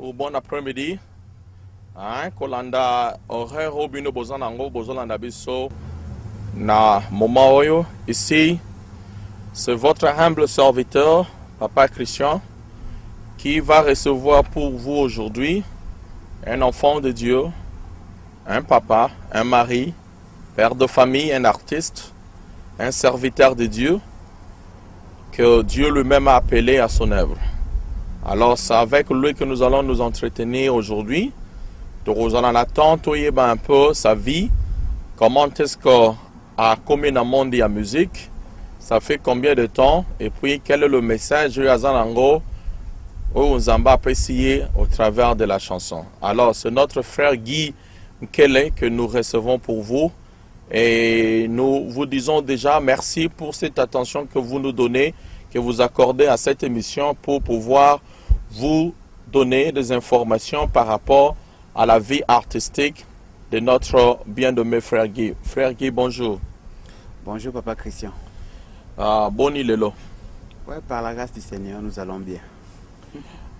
ou bon après-midi. Kolanda horaire bino bozanango bozolanda biso na moment oyo. Ici, c'est votre humble serviteur, Papa Christian, qui va recevoir pour vous aujourd'hui un enfant de Dieu, un papa, un mari, père de famille, un artiste, un serviteur de Dieu, que Dieu lui-même a appelé à son œuvre. Alors c'est avec lui que nous allons nous entretenir aujourd'hui. Nous allons attendre un peu sa vie, comment est-ce qu'il a commis dans le monde de la musique, ça fait combien de temps, et puis quel est le message que nous avons apprécié au travers de la chanson. Alors c'est notre frère Guy Nkele que nous recevons pour vous. Et nous vous disons déjà merci pour cette attention que vous nous donnez, que vous accordez à cette émission pour pouvoir vous donner des informations par rapport à la vie artistique de notre bien-aimé frère Guy. Frère Guy, bonjour. Bonjour Papa Christian. Bon il est là. Ouais, par la grâce du Seigneur, nous allons bien.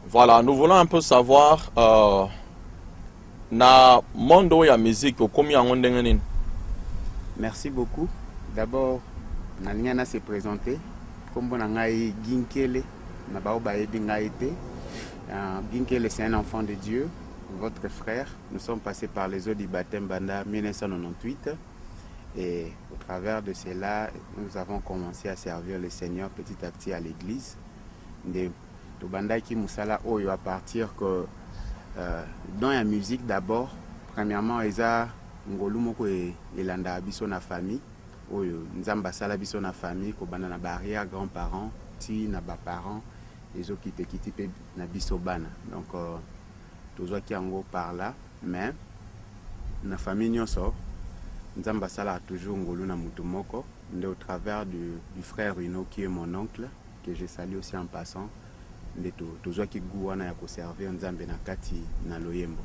Voilà, nous voulons un peu savoir na monde où il y a musique, combien on est. Merci beaucoup. D'abord, Nalingana s'est présenté. Comme on a Ginkele, Ginkele, c'est un enfant de Dieu, votre frère. Nous sommes passés par les eaux du baptême Banda 1998. Et au travers de cela, nous avons commencé à servir le Seigneur petit à petit à l'église. De Banda qui Moussala Oyo à partir que dans la musique d'abord, premièrement, ils ont ngolu moko elanda biso na famille oyo nzamba sala biso na famille ko bana na barrière grands-parents ti na ba parents les autres qui pe na biso bana donc toujours qui ango par là mais na famille nyonso nzamba sala toujours ngolu na mutu moko nde au travers du frère Rino qui est mon oncle que je salue aussi en passant nde toujours qui gouana ya ko servir nzambe na kati na loyembo.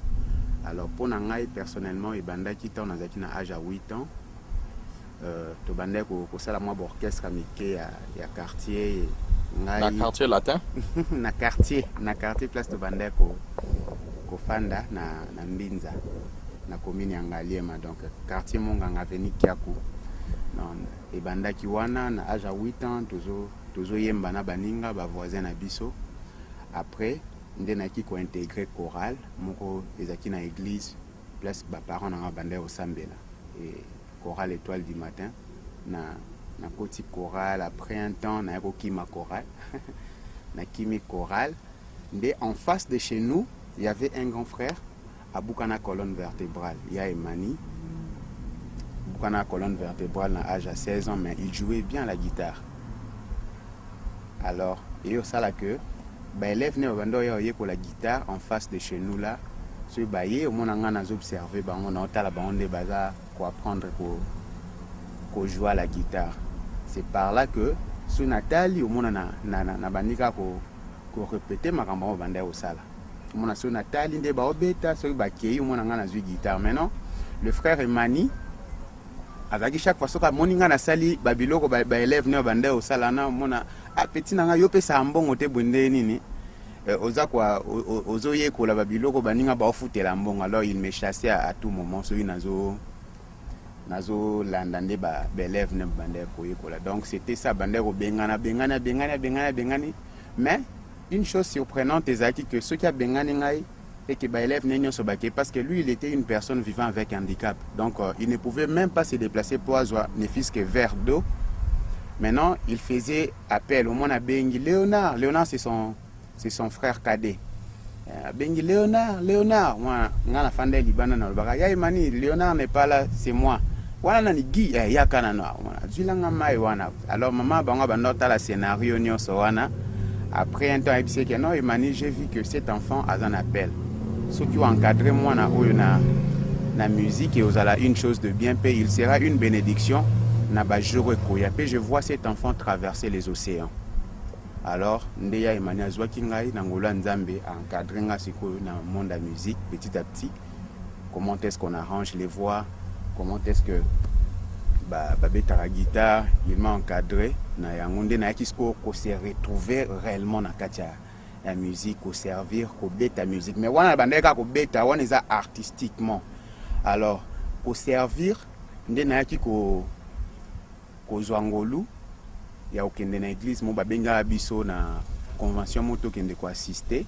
Alors pour Nangai personnellement, Ibanda qui on a à âge à 8 ans. To bande ko sala moi orchestre amike ya quartier na quartier latin. na quartier place to bande ko fanda na Mbinza na commune ya Ngaliema donc quartier Monganga avenue Kiaku. Non Ibanda ki wana na âge à 8 ans toujours yemba na baninga ba voisin na biso. Après ndenaki ko intégrer chorale moko ezaki na église place ba parents na bande au sambela et chorale étoile du matin na koti chorale après un temps na ko kima chorale na kimi chorale ndé en face de chez nous il y avait un grand frère à Bukana colonne vertébrale il y a Emani Bukana colonne vertébrale na âge à 16 ans mais il jouait bien la guitare alors et au ça là que élève ne bando ya yeko la guitare en face de chez nous là ce baye au mona ngana observer bango na otala bango nde baza ko apprendre ko jouer à la guitare. C'est par là que sous Nathalie au mona na banika ko répéter makambo bande au sala. Au mona sous Nathalie nde ba obeta so ba kei au mona ngana jouer guitare. Maintenant le frère Emani avec chaque fois que moninga na sali babiloko ba élève ne bande au sala na mona a petit nanga yo pesa mbongo te bonde nini oza kwa ozoye ko la babiloko baninga ba ofutela mbongo alors il me chassait à tout moment so nazo landande ba élève ne bande ko yekola donc c'était ça bande ko bengani mais une chose surprenante est que ceux qui a bengani ngai et que élève ne nyoso baké parce que lui il était une personne vivant avec handicap donc il ne pouvait même pas se déplacer pour avoir ne fût que verre d'eau. Maintenant, il faisait appel au monde à Bengi Léonard. Léonard, c'est son frère cadet. Bengi Léonard. Moi, ngana fande libana na lobaka. Ya imani, Léonard n'est pas là, c'est moi. Wana nani Guy ya kana na. Zulanga mai wana. Alors maman banga bandota la scénario nyonso wana. Après un temps, il dit que non, imani, j'ai vu que cet enfant a un appel. Ceux qui ont encadré moi na musique et aux ala une chose de bien paix, il sera une bénédiction. Je vois cet enfant traverser les océans. Alors, Ndeya Emmanuel Zwakingai, Nangola Nzambe, encadré dans le monde de la musique petit à petit. Comment est-ce qu'on arrange les voix? Comment est-ce que la guitare, il m'a encadré. Na yangonde na kisko ko s'est retrouvé réellement na katia la musique, au servir, au bêta musique. Mais on a bandeka au bêta, on est artistiquement. Alors, au servir, on a qui ko Zouangolu, il y a aucune église, mon babenga abisso na convention moto qui est assister.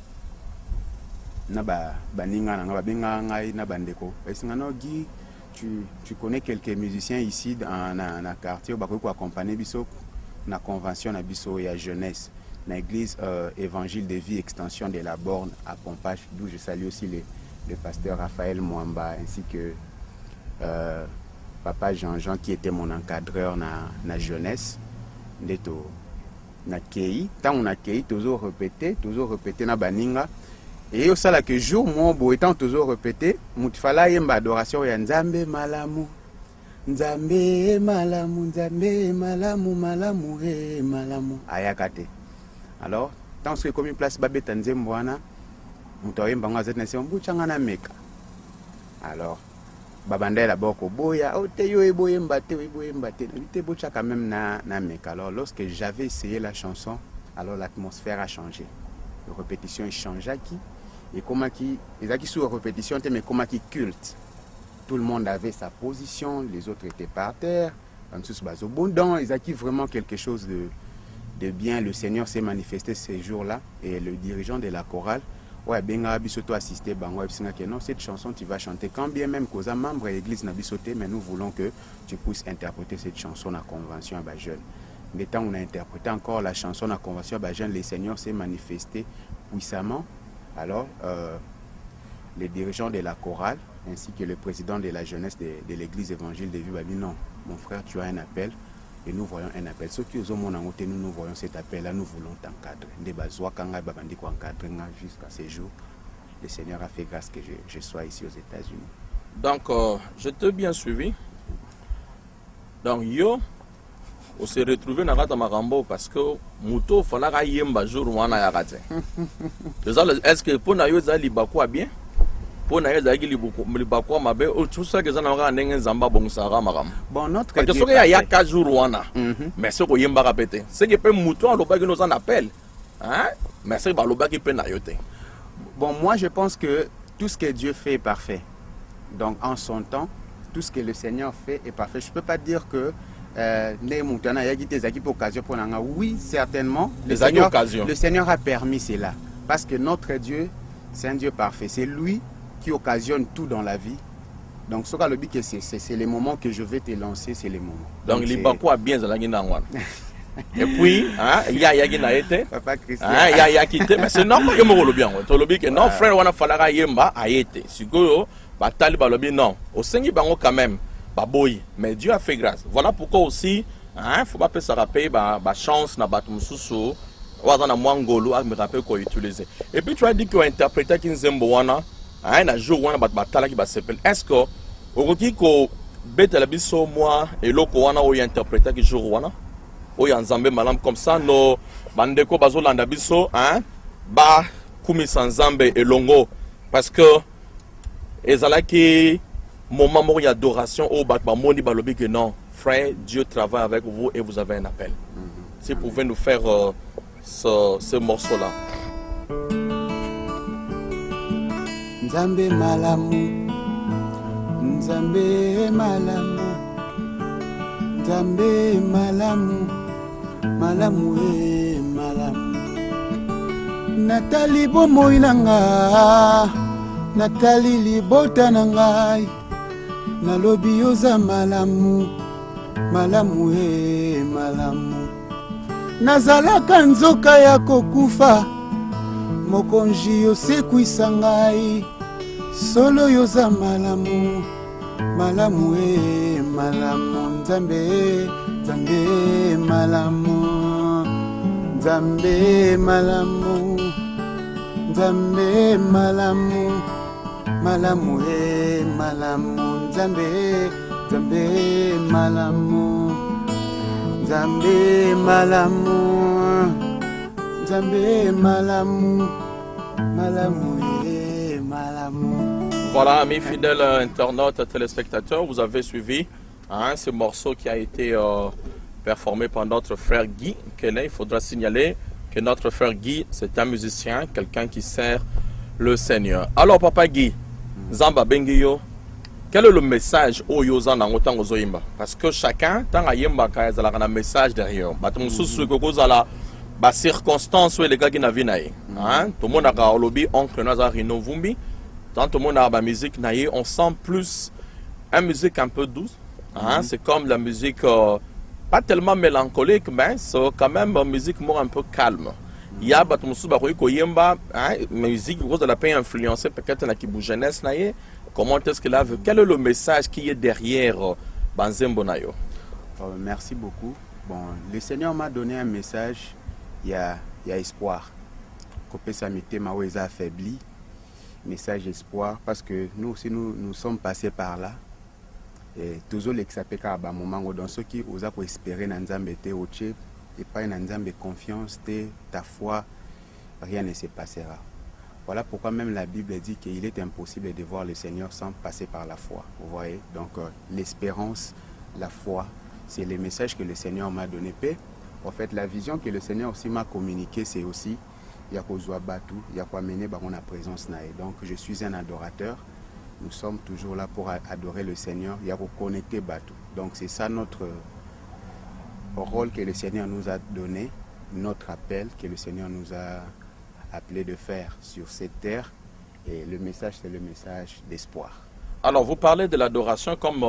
Na baninga na babenga ngai na bandeko. Est-ce que tu connais quelques musiciens ici dans le quartier où ils accompagner biso na convention na biso et à jeunesse na église évangile de vie extension de la Borne à Pompage, d'où je salue aussi le pasteur Raphaël Mwamba ainsi que papa Jean-Jean qui était mon encadreur na jeunesse ndeto na kei tant on a kei toujours répété na baninga. Et au sala que jour moi bo étant toujours répété mutifala yemba adoration ya nzambe malamu nzambe malamu nzambe malamu malamu e malamu ayakate. Alors tant que comme une place babeta nzembo wana mutoyemba ngo azet na se mbuchanga na meka. Alors babandela boko boya o te yo eboyemba te te bocha quand même na meka. Alors lorsque j'avais essayé la chanson, alors l'atmosphère a changé. La répétition est changée qui et comment qui sous répétition mais comment qui culte. Tout le monde avait sa position, les autres étaient par terre, en dessous bazo bondant, ils acquis vraiment quelque chose de bien. Le Seigneur s'est manifesté ces jours-là et le dirigeant de la chorale ouais benga bisoto assisté bango que non, cette chanson tu vas chanter quand bien même qu'aux membres de l'église n'a bisoté, mais nous voulons que tu puisses interpréter cette chanson à convention à jeune. Mais tant on a interprété encore la chanson à convention à jeune, le Seigneur s'est manifesté puissamment. Alors, les dirigeants de la chorale, ainsi que le président de la jeunesse de l'église évangile de Vie, dit non, mon frère, tu as un appel, et nous voyons un appel. Ceux qui ont mon angoté, nous voyons cet appel-là, nous voulons t'encadrer. Jusqu'à ce jour, le Seigneur a fait grâce que je sois ici aux États-Unis. Donc, je t'ai bien suivi. Donc, on s'est retrouvé dans la Marambo parce que Mouto fallait y un jour où on a raté. Est-ce que pour nous, ça libakwa bien? Pour nous, ça libakwa mabe. Tout ça que ça n'a pas n'engin zamba bon sara maram. Bon notre. Parce que ce qu'il y a 4 jours où on a. Mais ce qu'on y a répété. C'est que peut Mouto on le nous en appelle. Hein? Mais c'est que le qui peut n'ayoter. Bon moi je pense que tout ce que Dieu fait est parfait. Donc en son temps, tout ce que le Seigneur fait est parfait. Je peux pas dire que oui, certainement. Le Seigneur a permis cela. Parce que notre Dieu, c'est un Dieu parfait. C'est lui qui occasionne tout dans la vie. Donc, ce que c'est les moments que je vais te lancer, c'est les moments. Donc il va quoi bien dans la Guinée. Et puis, il y a été. Papa Christian. Il y a quitté. Mais c'est normal que je me bien. Tu le dis que non, frère, on a fallu a été. Si vous avez non. Au Seigneur, quand même. Mais Dieu a fait grâce. Voilà pourquoi aussi, il ne faut pas se rappeler la chance na batumususu, ouazana mwangolo, me rappeler qu'on utilise. Et puis tu as dit qu'on a interprété Kinzembo wana, un jour wana batala qui va s'appeler. Est-ce que au dit que bête la biso moi et loko wana ou interprété qui jour wana, ou yanzambe malam comme ça no bandeko bazolanda biso, ba kumi sanzambe et longo parce que ezalaki moment où il y a adoration au Batmamoni Balobi que non, frère, Dieu travaille avec vous et vous avez un appel. Si vous pouvez nous faire ce morceau-là. Nzambe malamu, Nzambe malamu, Nzambe malamu, malamu e malamu. Nathalie bomoi nanga, Nathalie libota nangai. Nalobi yoza malamu, malamu e malamu. Nazalaka nzoka ya kokufa, mokonji yosekwisa ngai. Solo yoza malamu, malamu e malamu. Nzambe, Nzambe malamu, Nzambe malamu, Nzambe malamu, malamu e malamu. Nzambe, Nzambe malamu, Nzambe malamu, Nzambe malamu, malamu e malamu. Voilà, mes fidèles internautes, téléspectateurs, vous avez suivi ce morceau qui a été performé par notre frère Guy Kene. Il faudra signaler que notre frère Guy, c'est un musicien, quelqu'un qui sert le Seigneur. Alors, Papa Guy, Zamba Bengiyo, quel est le message au Yozan en autant aux Oimba? Parce que chacun, tant à Yemba, il y a un message derrière. Batum sous la circonstance où les gars qui n'avaient pas. Tout le monde a un lobby, oncle Nazarino Vumbi. Tant tout le monde a la musique, on sent plus une musique un peu douce. C'est comme la musique, pas tellement mélancolique, mais c'est quand même une musique un peu calme. Il y a des musique qui a pu influencer peut-être la jeunesse. Comment est-ce que là, quel est le message qui est derrière Banzembo Nayo? Merci beaucoup. Bon, le Seigneur m'a donné un message, il y a espoir. Copé Samité Maoueza affaibli, message espoir, parce que nous aussi nous sommes passés par là. Et toujours l'exapé car à moment dans ceux qui osent espérer Nanzambe te oche et pas Nanzambe confiance ta foi, rien ne se passera. Voilà pourquoi même la Bible dit qu'il est impossible de voir le Seigneur sans passer par la foi. Vous voyez, donc l'espérance, la foi, c'est le message que le Seigneur m'a donné. En fait, la vision que le Seigneur aussi m'a communiquée, c'est aussi il y a quoi Batu, il y a quoi mener dans la présence naïe. Donc je suis un adorateur. Nous sommes toujours là pour adorer le Seigneur. Il y a quoi connecter Batu. Donc c'est ça notre rôle que le Seigneur nous a donné, notre appel que le Seigneur nous a appelé de faire sur cette terre. Et le message, c'est le message d'espoir. Alors, vous parlez de l'adoration comme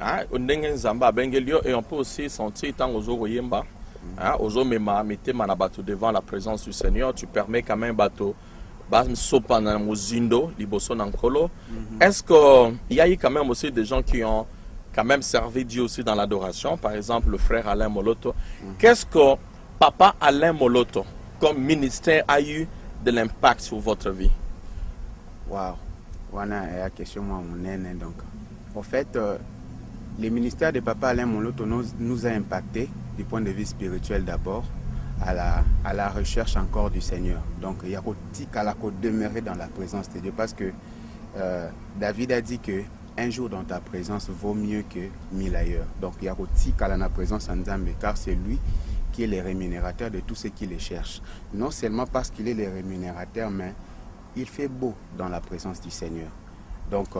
et on peut aussi sentir tant aux Oyemba, aux Mema, devant la présence du Seigneur. Tu permets quand même bateau. Est-ce qu'il y a eu quand même aussi des gens qui ont quand même servi Dieu aussi dans l'adoration? Par exemple, le frère Alain Moloto. Qu'est-ce que Papa Alain Moloto, comme ministère, a eu de l'impact sur votre vie? Waouh, voilà la question moi donc. En fait, le ministère de Papa Alain Moloto nous a impacté du point de vue spirituel d'abord, à la recherche encore du Seigneur. Donc il y a qu'à demeurer dans la présence de Dieu parce que David a dit que un jour dans ta présence vaut mieux que 1000 ailleurs. Donc il y a qu'à la présence en Nzambe car c'est lui qui est le rémunérateur de tous ceux qui les cherchent. Non seulement parce qu'il est le rémunérateur, mais il fait beau dans la présence du Seigneur. Donc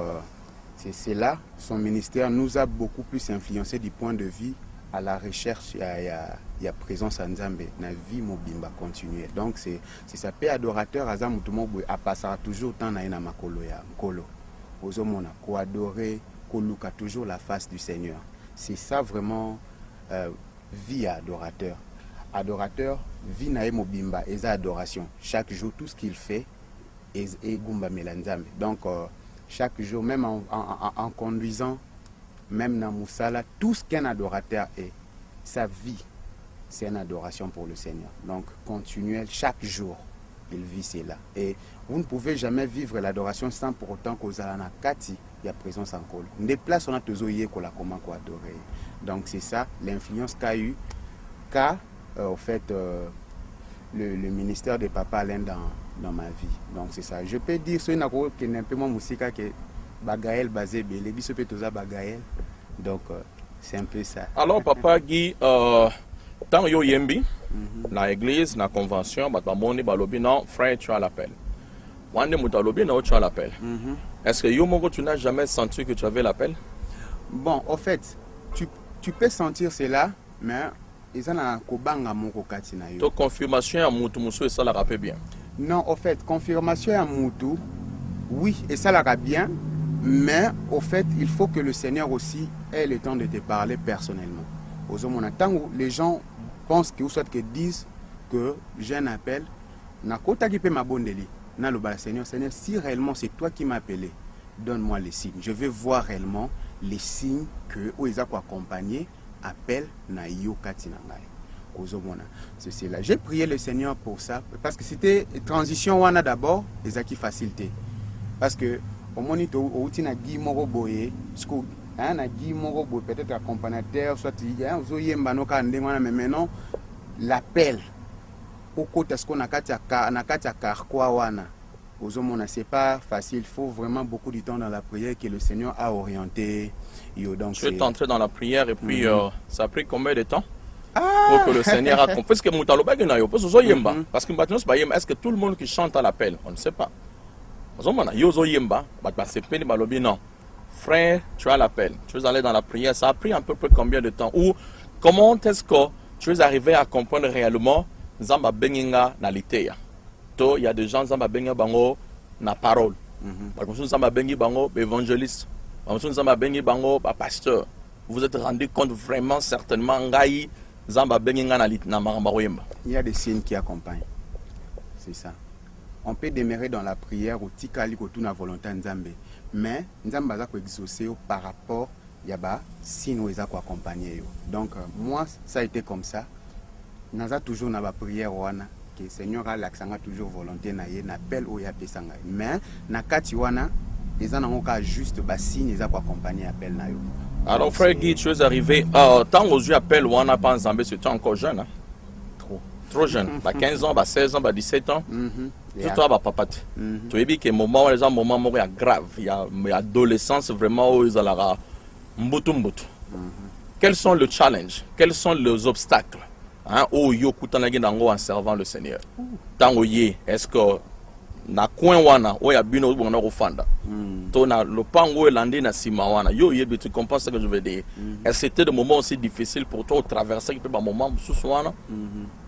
c'est là, son ministère nous a beaucoup plus influencé du point de vue à la recherche, il y a présence en Nzambe, na vie mobimba continuer. Donc c'est ça paix adorateur Azam Mutumobo a passé toujours temps na ina makolo ya mkolo. Ozomona ko adorer, ko luka toujours la face du Seigneur. C'est ça vraiment vie adorateur. Adorateur, vie na mobimba et adoration. Chaque jour tout ce qu'il fait est gumba melanzambe. Donc chaque jour même en conduisant, même dans Moussala, tout ce qu'un adorateur est, sa vie, c'est une adoration pour le Seigneur. Donc, continuelle, chaque jour, il vit cela. Et vous ne pouvez jamais vivre l'adoration sans pour autant que vous avez un kati, il y a présence en col. Des places, on a toujours eu comment adorer. Donc, c'est ça, l'influence qu'a eu, au fait, le ministère de Papa Alain dans ma vie. Donc, c'est ça. Je peux dire, c'est un peu mon musique que Bagaël basé belé biso pe toza Bagaël, donc c'est un peu ça. Alors Papa Guy, tant yo yembi na église na convention batamoni balobi non frère tu as l'appel. Wande mutalobi na tu as l'appel. Est-ce que yo moko tu n'as jamais senti que tu avais l'appel? Bon, en fait, tu peux sentir cela, mais ils en a kobanga moko kati na yo. To confirmation à mutu muso et ça la rappelle bien. Non, en fait, confirmation à mutu, oui, et ça la rappelle bien. Mais au fait, il faut que le Seigneur aussi ait le temps de te parler personnellement. Au temps où les gens pensent que, ou soit que disent que j'ai un appel, Seigneur, si réellement c'est toi qui m'as appelé, donne-moi les signes. Je veux voir réellement les signes que Oeza pour accompagner appel na yo katinangai. C'est là. J'ai prié le Seigneur pour ça parce que c'était transition wana d'abord, les acquis facilité. Parce que au monito au tina Guy moko boye sco na Guy moko boye peut-être accompagnateur soit il y a zoyemba no ka ndengwana mais maintenant l'appel au côté ce qu'on a katia karkwa wana ozomona c'est pas facile, il faut vraiment beaucoup de temps dans la prière que le Seigneur a orienté yo. Donc tu es entré dans la prière et puis ça a pris combien de temps? pour que le Seigneur a compris. Parce que Moutaloba qui n'a pas besoin yemba. Parce que maintenant c'est pas yemba. Est-ce que tout le monde qui chante à l'appel? On ne sait pas. Parce que yozo yemba, c'est peni balobi non. Frère, tu as l'appel. Tu veux aller dans la prière. Ça a pris à peu près combien de temps? Ou comment est-ce que tu es arrivé à comprendre réellement Zamba Benginga na litéa? Il y a des gens Zamba Benginga bango na parole. Par contre, Zamba Bengi bango évangéliste. Par contre, Zamba Bengi bango pasteur. Vous vous êtes rendu compte vraiment certainement ngai Zamba Benginga na marambaroyemba. Il y a des signes qui accompagnent. C'est ça. On peut demeurer dans la prière au tikali ko tuna volonté nzambe. Mais nzamba za ko exaucer par rapport yaba signe za ko accompagner yo. Donc moi ça a été comme ça. Naza toujours na ba prière wana que Seigneur a l'accent toujours volonté na ye na appel o ya pesanga. Mais na kati wana les en ka juste ba signe za ko accompagner appel na yo. Alors frère Guy, tu es arrivé tant aux yeux appel wana pas ensemble, c'était encore jeune hein? Trop jeune, 15 ans, 16 ans, 17 ans. Yeah. Toi, papa, tu as vu que moment les gens moment grave, il y a adolescence vraiment où ils ont mbutu. Quels sont les challenges? Quels sont les obstacles? Hein, où yo kutanagi nango en servant le Seigneur. Tant est-ce que na coin wana où ya bino bona ofanda. To na le pango landé na sima wana. Yo tu comprends ce que je veux dire? Est-ce que c'était des moments aussi difficiles pour toi de traverser un moment sous wana?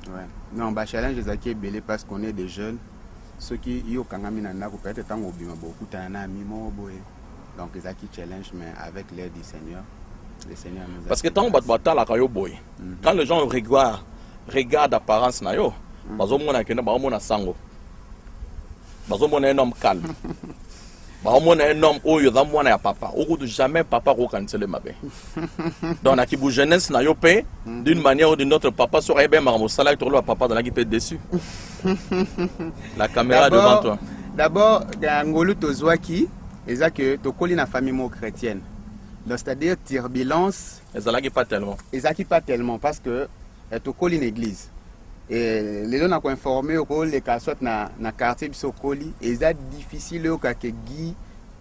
Ouais. Non, bah challenge ezaki belé parce qu'on est des jeunes. Ceux qui yo kangami na ndako peut-être tant obima beaucoup tana mimo boye. Donc ezaki challenge mais avec l'aide du Seigneur, le Seigneur nous a. Parce que tant batata la kayo boy. Quand les gens regardent l'apparence na yo, bazomona kenda bazomona sango. Bazomona un homme calme. Bazomona un homme oyo za mwana ya papa. Oku jamais papa ko kansele mabe. Dans la kibu jeunesse na yo pe d'une manière ou d'une autre papa sera bien marmo sala to le papa dans la qui peut dessus. La caméra devant toi. D'abord ngolu tozwaki eza que tokoli na famille mo chrétienne. Donc c'est-à-dire turbulence ezalaki pas tellement. Ezaki pas tellement parce que tokoli une église. Et les gens ont informé que les cas soit na quartier bisokoli eza difficile au ka ke Guy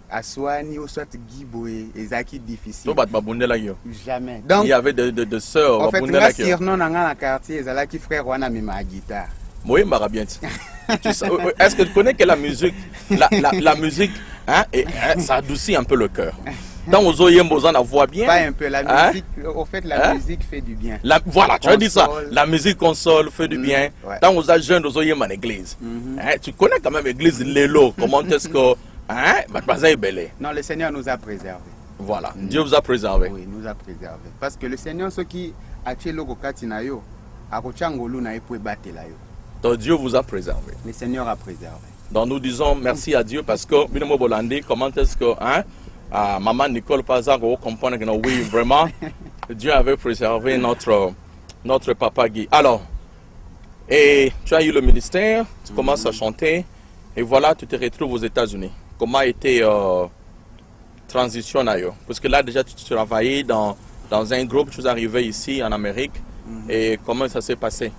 aswani ou soit Guy boye ezaki difficile. To bat babundela yo. Jamais. Donc il y avait de sœurs en fait babundela yo. Sirnon na quartier ezalaki frère wana mima guitare. Moi bien. Est-ce que tu connais que la musique la musique hein, ça adoucit un peu le cœur. Dans aux oyembo on la voit bien. Pas un peu la musique au fait la musique fait du bien. Voilà, tu as dit ça. La musique console fait du bien. Ouais. Dans aux jeunes aux oyembo en église. Tu connais quand même l'église Lélo, comment est-ce que non, le Seigneur nous a préservés. Voilà, Dieu vous a préservé. Oui, nous a préservés. Parce que le Seigneur ce qui a tué logo katina yo, akochangolu na epo batela yo. Donc Dieu vous a préservé. Le Seigneur a préservé. Donc nous disons merci à Dieu parce que Binomo Bolandi, comment est-ce que maman Nicole Pazar comprend que oui vraiment Dieu avait préservé notre papa Guy. Alors, et tu as eu le ministère, tu commences à chanter et voilà tu te retrouves aux États-Unis. Comment a été transition d'ailleurs? Parce que là déjà tu travaillais dans un groupe, tu es arrivé ici en Amérique et comment ça s'est passé?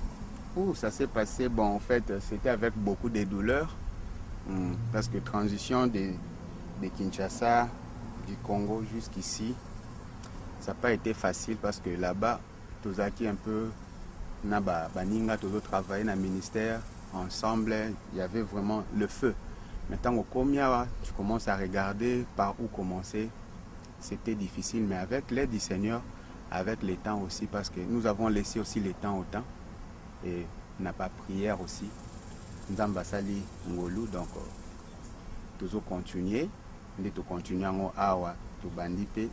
Ça s'est passé, bon en fait c'était avec beaucoup de douleurs parce que transition de Kinshasa, du Congo jusqu'ici, ça n'a pas été facile parce que là-bas, Tozaki un peu, Baninga, Tozo travaillé dans le ministère, ensemble, il y avait vraiment le feu. Maintenant au Komia, tu commences à regarder par où commencer, c'était difficile, mais avec l'aide du Seigneur, avec le temps aussi, parce que nous avons laissé aussi le temps au temps, et n'a pas prière aussi. Nzamba Sali Ngolu, donc Tozo continuer. De continuer en awa to bandipe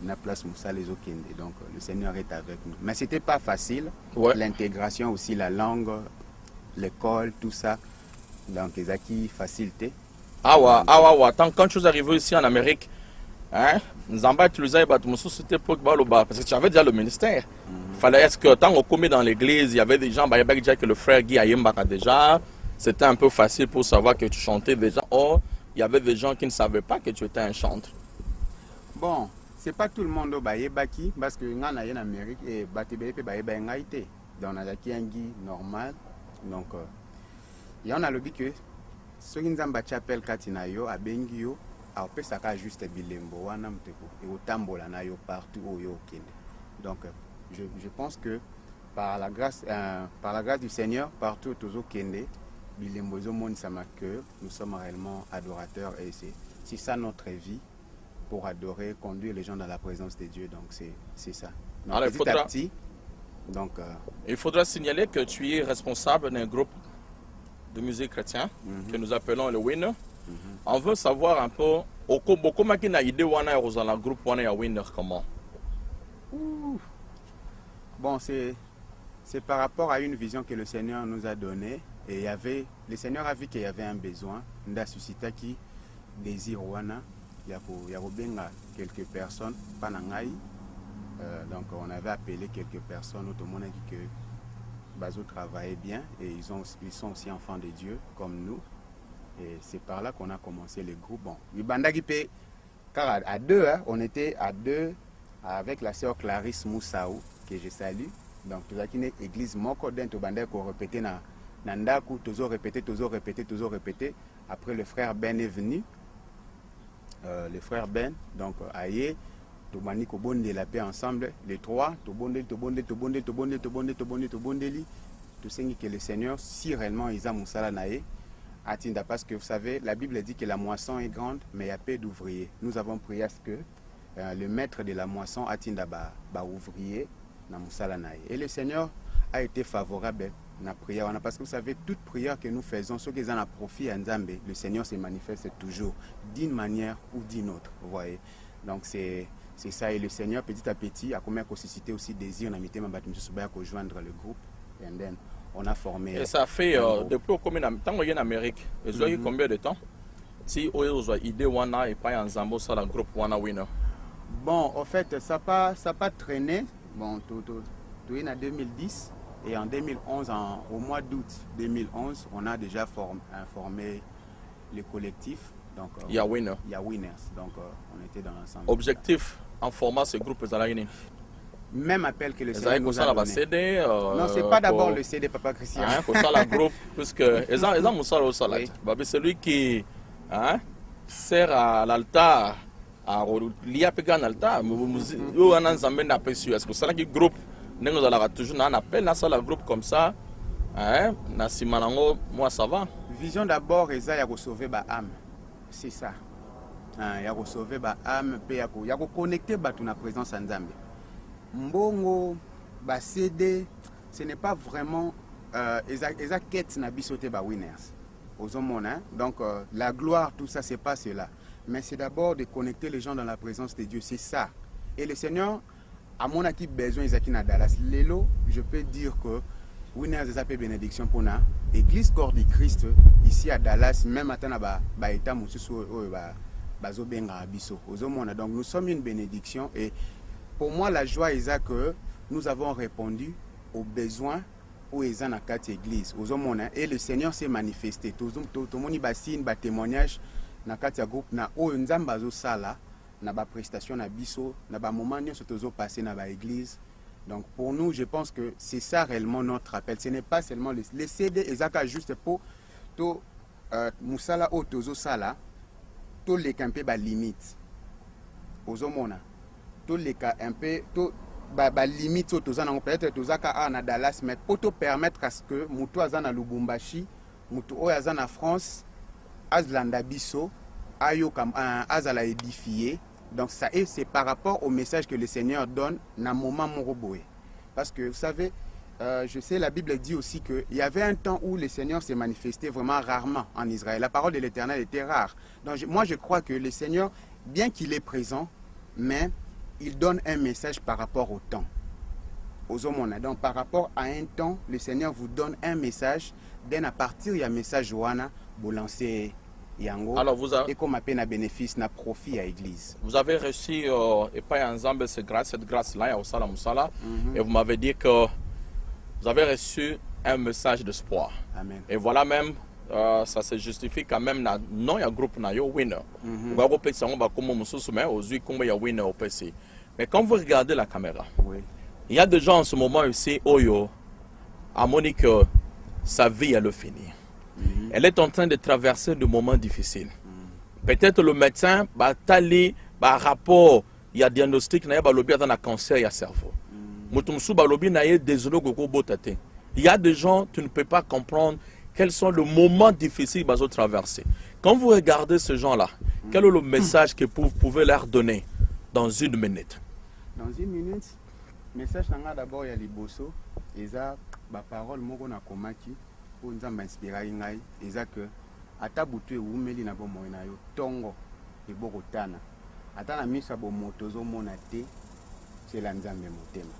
na place Moussa les okende. Donc le Seigneur est avec nous. Mais c'était pas facile. Ouais. L'intégration aussi, la langue, l'école, tout ça. Donc les acquis facilité. Attends, quand tu es arrivé ici en Amérique, hein, Nzamba utilisait c'était pour parce que tu avais déjà le ministère. Fallait est-ce que tant qu'on commet dans l'église, il y avait des gens, il y avait déjà que le frère Guy Ayembaka déjà, c'était un peu facile pour savoir que tu chantais déjà. Or, il y avait des gens qui ne savaient pas que tu étais un chanteur. Bon, c'est pas tout le monde au Baki parce que nous sommes en Amérique et Batibé est été. Donc on a un Guy normal. Donc il y en a le but que ceux qui nous ont appelé Katinayo à Bengio, a fait ça juste bilembo wana mteko et au tambola na yo partout où yo kende. Donc je pense que par la grâce du Seigneur, partout toujours Kende, Bilembozo Monsama, que nous sommes réellement adorateurs et c'est ça notre vie pour adorer, conduire les gens dans la présence de Dieu. Donc c'est ça. Donc, Alors, petit à petit, donc, il faudra signaler que tu es responsable d'un groupe de musique chrétien que nous appelons le Winner. On veut savoir un peu, beaucoup qui n'a idée wana ya kozala groupe wana ya Winner comment. Bon, c'est par rapport à une vision que le Seigneur nous a donnée. Et le Seigneur a vu qu'il y avait un besoin. Il a suscité qui désir wana. Il y a quelques personnes, Panangaï. Donc on avait appelé quelques personnes, tout le monde a dit que Bazo travaillait bien et ils sont aussi enfants de Dieu comme nous. Et c'est par là qu'on a commencé le groupe. Bon, car à deux, hein, on était à deux avec la sœur Clarisse Moussaou, que je salue. Donc tout ça qui est église moko den to bandai ko répéter na ndaku, toujours répéter. Après le frère Ben est venu. Le frère Ben, donc aïe, tout bandi ko bonde la paix ensemble, les trois, tout bonde, tout ce que le Seigneur, si réellement ils ont moussala naé, Atinda, parce que vous savez, la Bible dit que la moisson est grande, mais il y a peu d'ouvriers. Nous avons prié à ce que le maître de la moisson Atinda ba ouvrier na moussala naé. Et le Seigneur a été favorable na prière, parce que vous savez, toute prière que nous faisons, ceux qui ont un profit à Nzambe, le Seigneur se manifeste toujours d'une manière ou d'une autre. Vous voyez. Donc c'est ça, et le Seigneur petit à petit a comme suscité aussi désir, on a mis ma rejoindre le groupe, et then on a formé. Et ça fait depuis combien de temps en Amérique? Et ça fait combien de temps? Si vous avez idée wana et pas en Zambo ça le groupe wana Winner. Bon, en fait, ça pas traîné. Bon, tout est en 2010 et en 2011, au mois d'août 2011, on a déjà formé le collectif. Donc, il y a Winner. Il y a Winners. Donc, on était dans l'ensemble. Objectif en format ce groupe même appel que le Seigneur nous a donné. CD, non, c'est pas d'abord le CD, Papa Christian. Pour ça, la groupe, puisque celui qui sert à l'altar, à l'IAPG en altar, est-ce que c'est un groupe, nous allons toujours un appel, un groupe comme ça, moi ça va. Vision d'abord, il y a sauver ma âme. C'est ça. Il y a sauver ma âme, il y a connecter la présence en Zambie. Mbongo, CD, ce n'est pas vraiment quête na bisoté ba winners. Donc la gloire, tout ça, c'est pas cela. Mais c'est d'abord de connecter les gens dans la présence de Dieu. C'est ça. Et le Seigneur, à mon acquis besoin, Isaki na Dallas. Lélo, je peux dire que winners est appelé bénédiction pour na Église Corps du Christ ici à Dallas, même à ba état mususu bazo benga abiso. Donc nous sommes une bénédiction et pour moi, la joie est que nous avons répondu aux besoins où ils ont dans cette église. Et le Seigneur s'est manifesté. Tout le monde a signé un témoignage dans cette groupe. Na nzambazo sala, na ba prestation na biso, na ba moment nous sommes passés dans l'église. Donc pour nous, je pense que c'est ça réellement notre appel. Ce n'est pas seulement les CD, ezaka juste pour to musala o tozo sala, to les camper ba limite. Ozomona. Tous les cas un peu limite peut-être tozaka na Dallas mais pour te permettre à ce que mutu azana Lubumbashi mutu oyo azana France azlanda biso ayo comme azala édifié. Donc ça et c'est par rapport au message que le Seigneur donne na moment moroboé. Parce que vous savez je sais la Bible dit aussi que il y avait un temps où le Seigneur s'est manifesté vraiment rarement en Israël. La parole de l'Éternel était rare. Donc moi je crois que le Seigneur, bien qu'il est présent, mais il donne un message par rapport au temps. Donc par rapport à un temps, le Seigneur vous donne un message. Dès à partir il y a un message Johanna, vous lancez Yango. Alors et comme appelle un bénéfice, un profit à l'église. Vous avez reçu et pas ensemble cette grâce-là, et vous m'avez dit que vous avez reçu un message d'espoir. Amen. Et voilà même. Ça se justifie quand même non il y a groupe na yo winner. Mais quand vous regardez la caméra, oui. Il y a des gens en ce moment ici Oyo à Monique sa vie elle finit. Elle est en train de traverser des moments difficiles. Peut-être le médecin rapport il y a diagnostic na ba lobi dans cancer il y a cerveau. Mutumsu balobi na ye désolé koko botate. Il y a des gens, tu ne peux pas comprendre quels sont les moments difficiles qu'ils ont traversés. Quand vous regardez ces gens-là, quel est le message que vous pouvez leur donner dans une minute? Dans une minute, message nanga d'abord ya liboso, eza ba parole moko na komaki pour nzamba inspirer ngai, eza que ata butu eumeli na bomoi na yo tongo ebokotana. Ata na misa bomoto zo mona te, c'est la nzambe motema.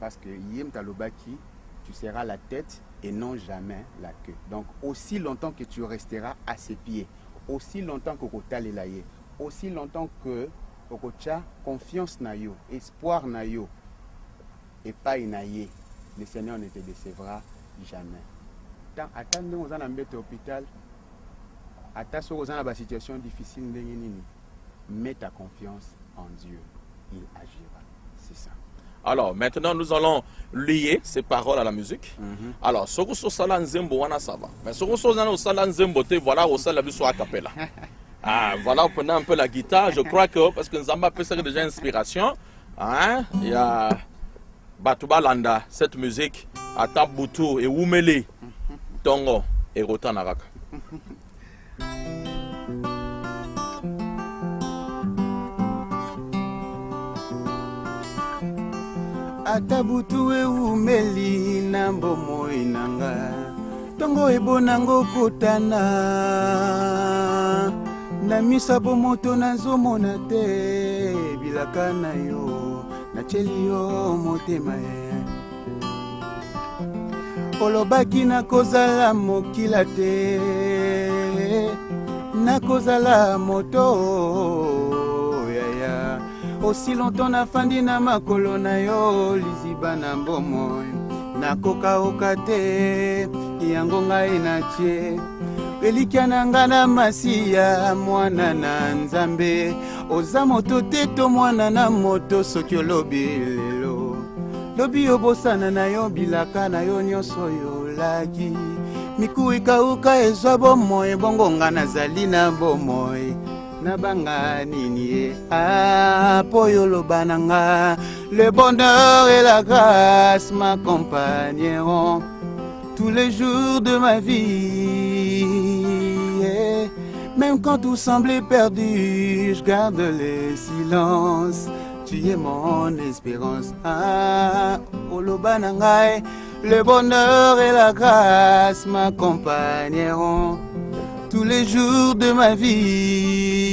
Parce que yem talobaki, tu seras la tête et non jamais la queue. Donc aussi longtemps que tu resteras à ses pieds, aussi longtemps que kotalela ye, aussi longtemps que okocha confiance na yo, espoir na yo et pas na ye, le Seigneur ne te décevra jamais. Attends, on a un hôpital, attends, on a une situation difficile, mets ta confiance en Dieu, il agira. C'est ça. Alors, maintenant, nous allons lier ces paroles à la musique. Alors, ce que ça nzembo wana ça va. Mais ce que ça nzembo te voilà au sala biso a cappella. Ah, voilà, prenez un peu la guitare. Je crois que parce que Nzamba peut ser déjà inspiration, hein, il y a Batuba Landa, cette musique à Tabutu et Wumele Tongo et Rotanaraka. Atabutu eumeli na mbomoi nanga tongo ebonango kotana na misa bomoto nazomona te bilaka na yo nacheli yo motema ye olobaki nakozala mokila te nakozala moto yaya aussi longtemps nafandi na makolo na yo liziba na mbomoi nakoka oka te yango ngai natie elikia na nga na masiya mwana na nzambe oza moto te to mwana na moto soki olobi lelo lobi obosana na yo bilaka na yo nyonso yolaki miku ekauka ezwa bomoi bongo nga nazali na bomoi nabanga nini ye po yoloba na nga le bonheur et la grâce m'accompagneront tous les jours de ma vie. Même quand tout semblait perdu, je garde le silence. Tu es mon espérance. Oloba na ngai, le bonheur et la grâce m'accompagneront tous les jours de ma vie.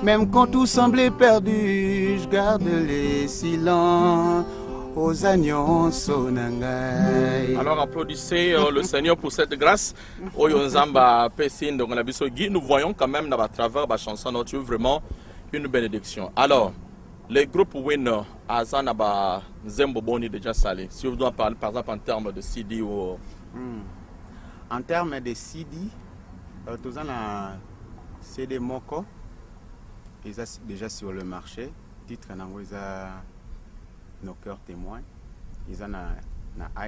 Même quand tout semblait perdu, je garde le silence. Alors applaudissez le Seigneur pour cette grâce. Nous voyons quand même à travers la chanson notre vraiment une bénédiction. Alors, les groupes Winner, Azanaba, Zembo Boni déjà salé. Si vous doit parler par exemple en termes de CD ou... En termes de CD, tous en CD Moko, ils sont déjà sur le marché. Titre Nangoza. Nos cœurs témoins, ils ont na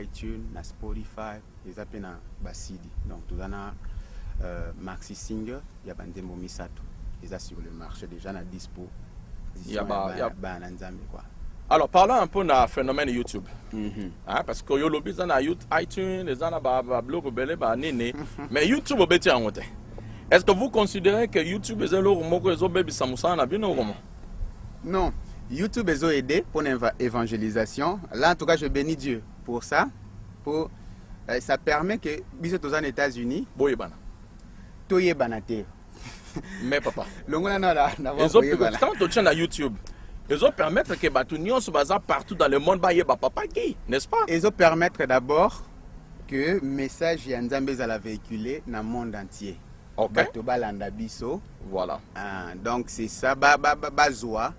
iTunes, na Spotify, ils ont na Basidi. Donc tout na Maxi Singer, il y a Bandemo Misato, ils ont sur le marché déjà na dispo. Alors parlons un peu na phénomène YouTube. Hein, parce que yo lobi na iTunes, les ana ba blog belé ba nene, mais YouTube obeti angote. Est-ce que vous considérez que YouTube est le moko ezo bebi samusa na bino comment? Non. YouTube a aidé pour l'évangélisation. Là, en tout cas, je bénis Dieu pour ça. Ça permet que, si vous êtes aux États-Unis, mais papa, quand tu tiens à YouTube, ils ont permettre que Batunion se base partout dans le monde, n'est-ce pas? Ils ont permettre d'abord que le message Yanzambé la véhiculer dans le monde entier. Ok. Voilà. Donc, c'est ça. Bazoa.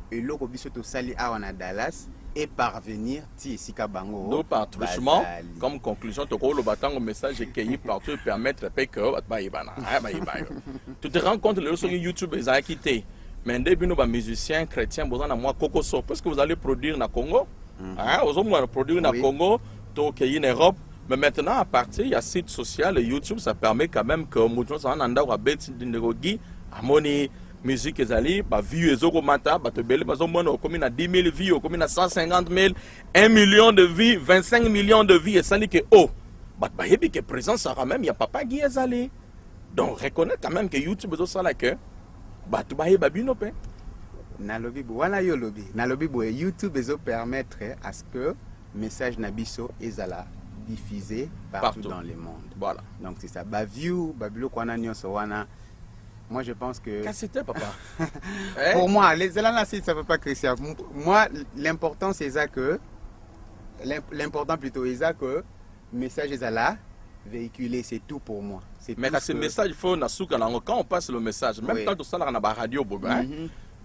Et là, sali à Dallas et parvenir à Bango. Donc, par truchement, comme conclusion, tu as le message qui partout et permettre que tu te rends compte que sur YouTube, ils ont quitté. Mais début, nous sommes musiciens chrétiens, vous avez moi Cocoso. Parce que vous allez produire dans Congo. Vous allez produire dans Congo, en Europe. Mais maintenant, à partir il y a site social et YouTube, ça permet quand même que nous sommes en train de musique ezali ba vue ezoko mata bato bele bazomona okomi na 10 000 vues okomi na 150 000 1 million de vues 25 millions de vues esali ke oh bato bayebi ke présence sera même ya Papa Guy ezali donc reconnaître quand même que YouTube ezosala ke bato bayeba bino pe nalobi wana yo lobi nalobi boye YouTube ezo permettre à ce que message nabiso ezala diffusé partout dans le monde. Voilà. Donc c'est ça. Ba view, ba bilo kwana nyonso wana. Moi je pense que qu'est-ce que c'était papa? Pour moi, les là ça veut pas Christian. Moi l'important c'est ça que l'important plutôt est ça que message ezala véhiculé, c'est tout pour moi. Mais ce message il faut na suka nango quand on passe le message même quand ça là na ba radio boga.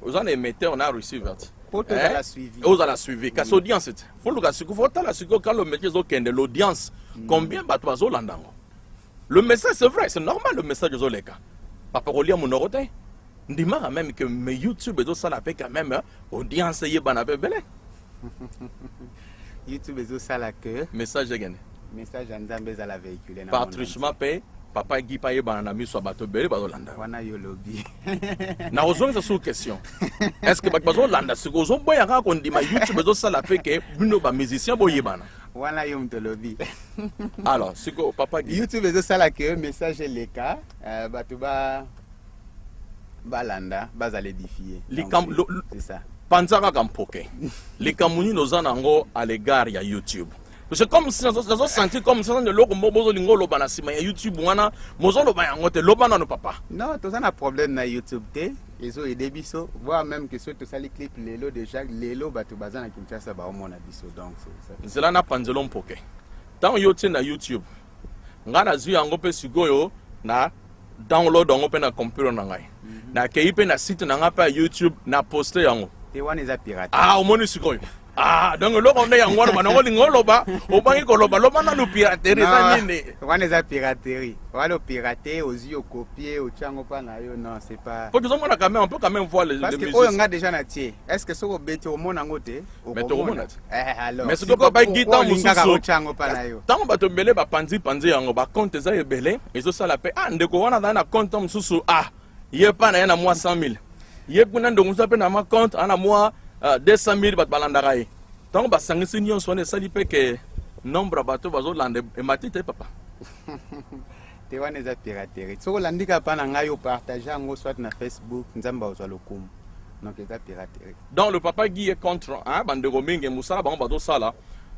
Aux en émetteur on a receiver. Pour tout la suivi. Aux à la suivi. Qu'est-ce audience c'est? Faut le gars faut la suivi quand le message de l'audience combien bato bazolandango. Le message c'est vrai, c'est normal le message de Oleka. Papa Rolia mon orote. Ndima même que mes YouTube et ça la paix quand même audience yebana bebele. YouTube et ça la que message gagné. Message Nzambe za la véhiculer par trichement paix. Papa Guy paye banana mi so bato bele bazolanda. Wana yo lobby. Na ozonga sous question. Est-ce que bazolanda ce que boya ka ko ndima YouTube ezo sala pe ke bino ba musicien boyebana. Wana yo mto lobby. Alors, ce que Papa Guy YouTube ezo sala que message leka bato ba balanda bazala édifier. C'est ça. Panzaka kampoke. Les kamuni nozana ngo à l'égard ya YouTube. C'est comme si on senti comme si on loko mozo lingo loba na sima ya YouTube wana mozo loba yango te loba na no papa. Non, tout ça na problème na YouTube te. Ezo aider biso, voire même que ceux tout ça les clips lelo déjà lelo bato bazana Kinshasa ba omona biso donc c'est ça. C'est là na panzelon poke. Tant yote na YouTube. Ngana zui yango pe sigoyo na download yango pe na computer na ngai. Na keipe na site na ngapa YouTube na poster yango. Te wana eza pirate. Ah, omoni sigoyo. Ah, donc là on est en Guadeloupe, on est en Guadeloupe, on est en Guadeloupe, on est en piraterie. On est en piraterie. On est en piraterie, aux yeux, au copier, au tchango pas non, c'est pas. Pour que on quand même, on peut quand même voir les. Parce que on a déjà naté. Est-ce que ça va bêter au monde en côté? Mais au monde. Alors. Mais ce que papa guitare mususu. Tchango pas na yo. Tant ba to belé ba panzi yango ba compte za yebele, ezo sala pe ah ndeko wana na compte mususu ah. Yé pa na moi 100 000. Yé kuna ndo musa pe na ma compte ana moi 200 000 bat balandaka ye. Donc ba sangisi nyon sone sali pe ke nombre bato bazolanda e matite papa. Te wana eza piraterie. So landika pa na ngai yo partager ngo soit na Facebook nzamba ozwa lokumu. Donc eza piraterie. Donc le papa Guy est contre hein bandeko mingi musala bango bato sala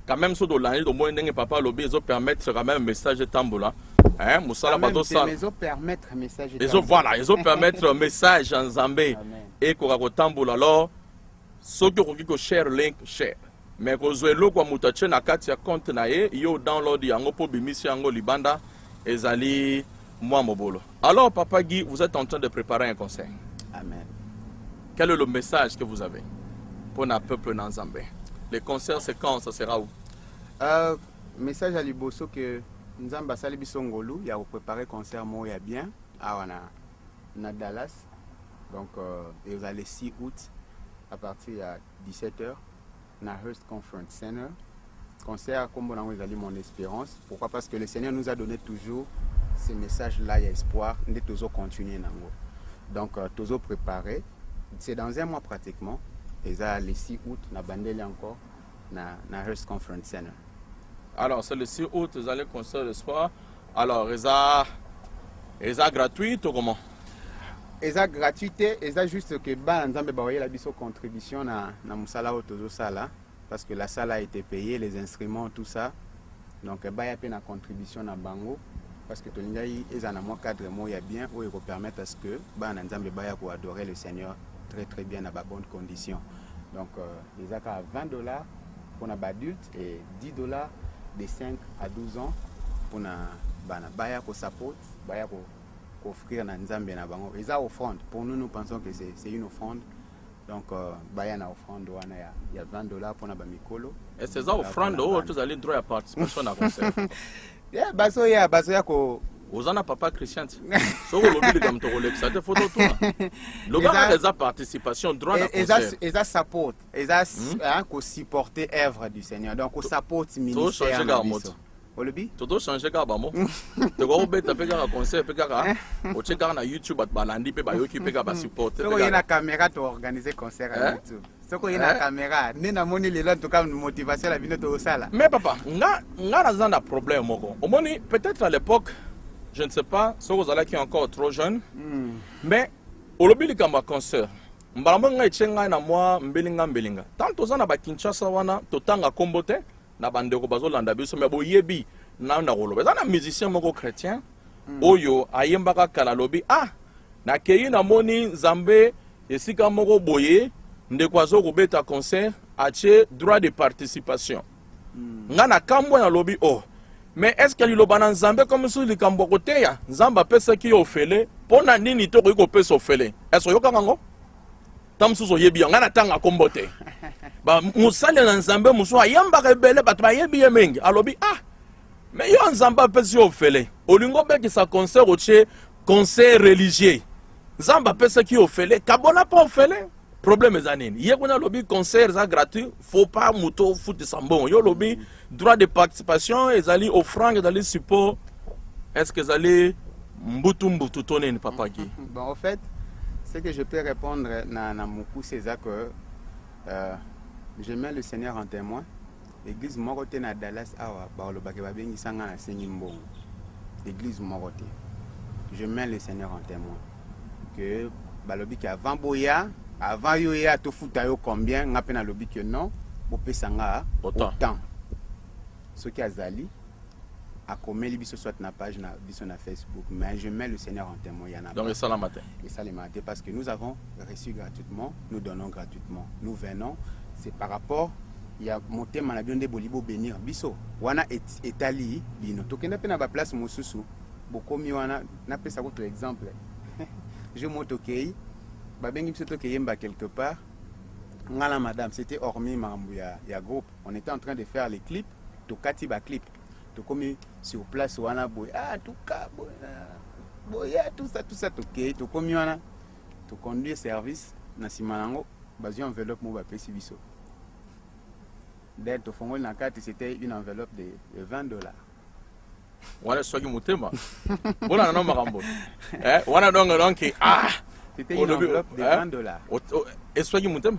quand même so do landi do mo ndenge papa lobi ezo permettre quand même message tambola. Hein musala bato sala. Ezo permettre message. Ezo voilà, ezo permettre message en Zambé et ko ko tambola alors soki okoki ko share link share mais kozwa eloko ya moto atie na kati ya compte na ye yo download yango mpo bimisi yango libanda ezali mwa mobolo. Alors Papa Guy, vous êtes en train de préparer un concert. Amen. Quel est le message que vous avez pour le peuple Nzambé? Les concerts c'est quand? Ça sera où? Message à liboso que Nzamba sali biso ngolu ya préparer concert mo ya bien na Dallas. Donc et vous allez 6 août à partir de 17h na Hearst Conference Center. Concert comme on a dit mon espérance. Pourquoi? Parce que le Seigneur nous a donné toujours ces messages-là, il y a espoir, de toujours continuer. Donc toujours préparé. C'est dans un mois pratiquement. Et ça le 6 août, na bandeli encore na Hearst Conference Center. Alors c'est le 6 août, vous allez concert d'espoir. Alors est ça gratuit ou comment? Eza gratuité, eza juste que ba nzambe ba la biso contribution na musala otozo sala parce que la salle a été payée, les instruments tout ça. Donc ba ya pe na contribution na bango parce que tolingai eza na mo cadre mo ya bien où il peut permettre à ce que ba nzambe ba ya ko adorer le Seigneur très bien à ba bonnes conditions. Donc eza ka $20 pour na ba adulte et $10 de 5 à 12 ans pour na bana ba ya ko support, ba ya ko offrir na nzambe na bango. Eza offrande. Pour nous pensons que c'est une offrande. Donc baya na offrande wana ya $20 pour na ba mikolo. Et ces offrandes tous allez droit à participation à concert. Yeah, baso ya ko ozana papa Christian. So ko lobi comme to Rolex, ça te photo toi. Le gars des participation droit à concert. Eza support, eza ko supporter œuvre du Seigneur. Donc ko support ministère. Olobi? Toto changer ka ba mo. Te ko beta pe ka concert pe ka. O cheka na YouTube at balandi pe ba yoki pe ka ba support. Soko yena caméra to organiser concert à YouTube. Soko yena caméra, ne na moni lelo en tout cas motivation la bino to sala. Mais papa, nga na problème moko. Au moni peut-être à l'époque, je ne sais pas, soko zala qui est encore trop jeune. Mais olobi li kamba concert. Mbalamba nga echenga na moi mbelinga. Tant ozana ba Kinshasa wana totanga kombote. Na bandeko bazolanda biso mais boyebi na koloba eza na musicien moko chrétien oyo ayembaka kala lobi na keyi na moni nzambe esika moko boye ndeko azokobeta concert atie droit de participation nga na kambo na lobi mais est-ce que liloba na nzambe comme si likambo koteya nzambe apesaki yo ofele mpona nini tokoki kopesa ofele est-ce oyokanga ngo tamsusu oyebi yo nga na tanga kombo te ba musale na nzambe muso ayambaka ebele bato bayebi ye mingi alobi mais yo nzambe apesi yo ofele olingo bekisa concert otie concert religieux nzambe apesaki yo ofele kabona mpo ofele problème eza nini ye kuna alobi concert eza gratuit faut pas moto futisa mbongo yo olobi droit de participation ezali offrande ezali support est-ce que ezali mbutu to nini papa ki bon en fait ce que je peux répondre na moku c'est ça que je mets le Seigneur en témoin. L'église Moroté na Dallas awa baolobake babengisanga na sengi mbongo. L'église Moroté. Je mets le Seigneur en témoin. Que balobi ki avant boya, avant yoya to futa yo combien, ngape na lobi que non, bopesanga autant. Ce qui azali a commis biso soit na page na biso na Facebook, mais je mets le Seigneur en témoin. Donc ça le matin. Et ça le matin parce que nous avons reçu gratuitement, nous donnons gratuitement, nous venons. C'est par rapport il y a monté manabio de bolibo bénir biso wana etali bino tokenda pe na ba place mosusu bokomi wana na pesa ko exemple je motokei ba bengi biso tokeyemba quelque part ngala madame c'était hormis mambo ya groupe on était en train de faire les clips tokati ba clip tokomi sur place wana boy tout cas boy tout ça tokei tokomi wana to conduire service na simanango bazio enveloppe mo ba pesi biso d'aide au fond na carte c'était une enveloppe de $20 wana soki mutema bona na makambo wana donc c'était une enveloppe de $20 et soki mutema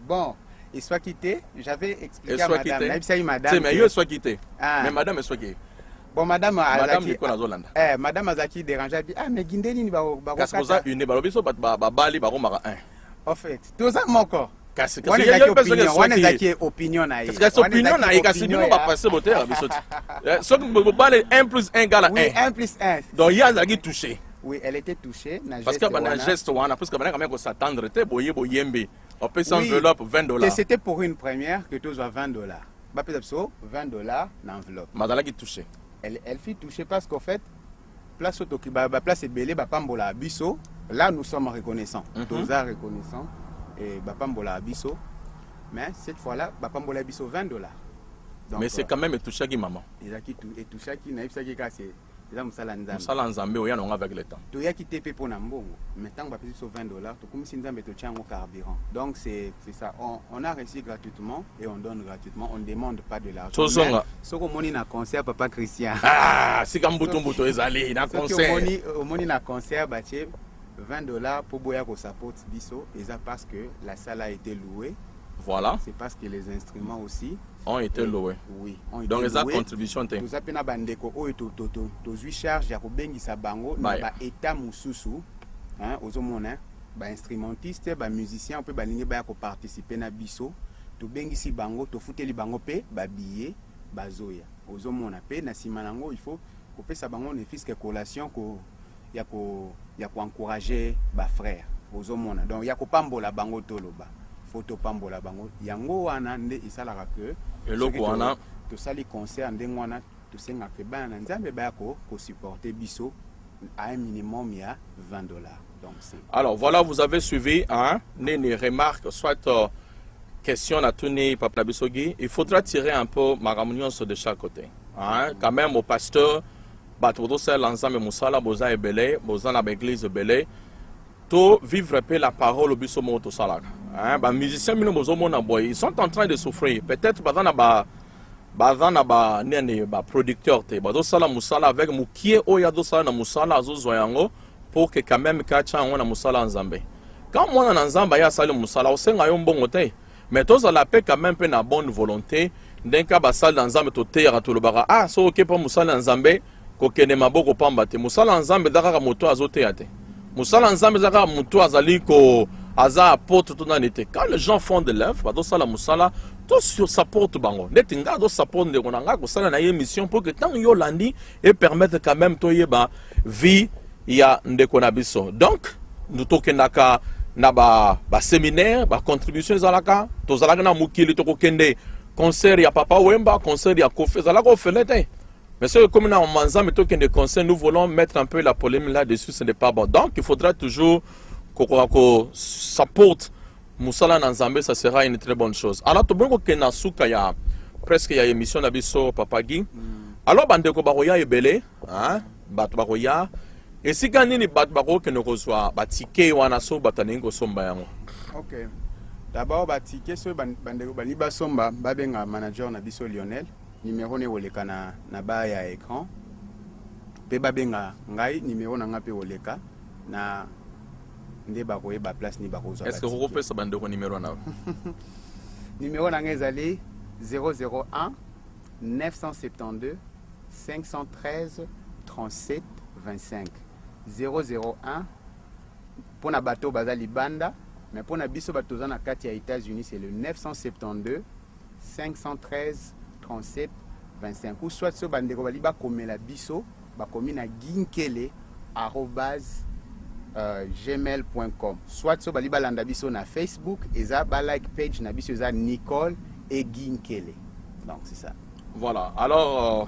bon et soit quitté j'avais expliqué à madame c'est mais yo soit quitté mais madame soit quitté bon madame Azaki ko nazolanda madame Azaki dérangeait mais gindeni ba parce que ça une balobiso ba bali ba komaka en fait tout ça moko kasi wana zaki opinion na parce que cette opinion na kasi bino ba passer boté la bisoti so que bale 1 + 1 = 1 oui 1 + 1 donc il y a zaki touché oui elle était touchée parce que bana geste wana parce que bana quand même s'attendre te boyembe on peut s'enveloppe $20 c'était pour une première que tous $20 ba peut être $20 na enveloppe madala qui touché elle fut touchée parce qu'en fait place otoki ba place ebele ba pambola biso là nous sommes reconnaissants tous reconnaissants et bapambola biso mais cette fois-là bapambola biso $20 donc mais c'est quand même touché qui maman ezaki tout et touché qui na ibisa ki ka c'est eza musala nzambe oya nonga avec le temps to yaki te pe pona mbongo maintenant ba pesi so $20 to komisi nzambe to tiango carburant donc c'est ça on a reçu gratuitement et on donne gratuitement on ne demande pas de l'argent soko moni na concert papa Christian sika mbuto ezali na concert moni na concert ba che $20 pour boya ko support biso et ça parce que la salle a été louée voilà c'est parce que les instruments aussi ont été loués oui donc les contributions te nous appena bandeko oyo to zui charge ya ko bengisa bango na ba état mususu ozomona ba instrumentiste ba musicien pe ba lingi ba ko participer na biso to bengisi bango to futeli bango pe ba billet bazoya ozomona pe na simanango il faut ko pesa bango ne fisque collation ko ya ko encourager ba frère ozomona donc ya ko pambola bango toloba photo pambola bango yango wana nde isalaka que eloko wana to sali concert ndenge wana to senga ke bana nzambe ba ko supporter biso à un minimum ya $20 donc c'est alors voilà vous avez suivi une remarque soit question na tuni papa bisogi il faudra tirer un peu ma réunion de chaque côté quand même au pasteur bato c'est l'ensemble musala boza ebele boza na l'église ebele to vivre peu la parole au biso moto salaka ba musiciens mino bozo mona boy ils sont en train de souffrir peut-être bazana baza na ba nene ba producteur te bazo sala musala avec mukie oya do sala na musala azo yango pour que quand même kacha yango na musala nzambe quand mwana na nzamba ya sala musala osenga yo mbongo te mais toza la paix quand même pe na bonne volonté ndenka ba sala nzambe to tera to lobaka ah so ke pa musala nzambe ko kene maboko pamba te musala nzambe daka moto azo te ate musala nzambe daka moto azali ko aza apôtre to nanete quand les gens font de l'œuvre bazo sala musala tout sur sa porte bango neti nga do support ndeko na nga ko sala na émission pour que tant yo landi et permettre quand même to yeba vie ya ndeko na biso donc nous tokendaka na ba séminaire ba contribution zalaka to zalaka na mukili to kokende concert ya Papa Wemba concert ya Kofi zalaka ofelete mais c'est comme na manza mais tokende concert nous voulons mettre un peu la polémique là-dessus ce n'est pas bon donc il faudra toujours ko support musala na nzambe ça sera une très bonne chose alors to bongo ke na suka ya presque ya émission na biso Papa Guy alors bandeko bakoya ebele hein bato bakoya esika nini bato bako ke nokozwa batike wana so batani kosomba yango OK d'abord batike so bandeko bali basomba babenga manager na biso Lionel numéro ne woleka na ba ya écran pe babenga ngai numéro na nga pe woleka na nde bakoye ba place ni bakozwa est-ce que vous reprenez bandeko numéro na numéro na nga ezali 001 972 513 37 25 001 pour na bateau baza libanda mais pour na biso bateau za na kati ya États-Unis c'est le 972 513 37 25 ou soit so bandeko bali ba komela biso ba komi na ginkele @gmail.com soit so bali balanda biso na Facebook eza ba like page na biso eza Nicole et Ginkele donc c'est ça voilà alors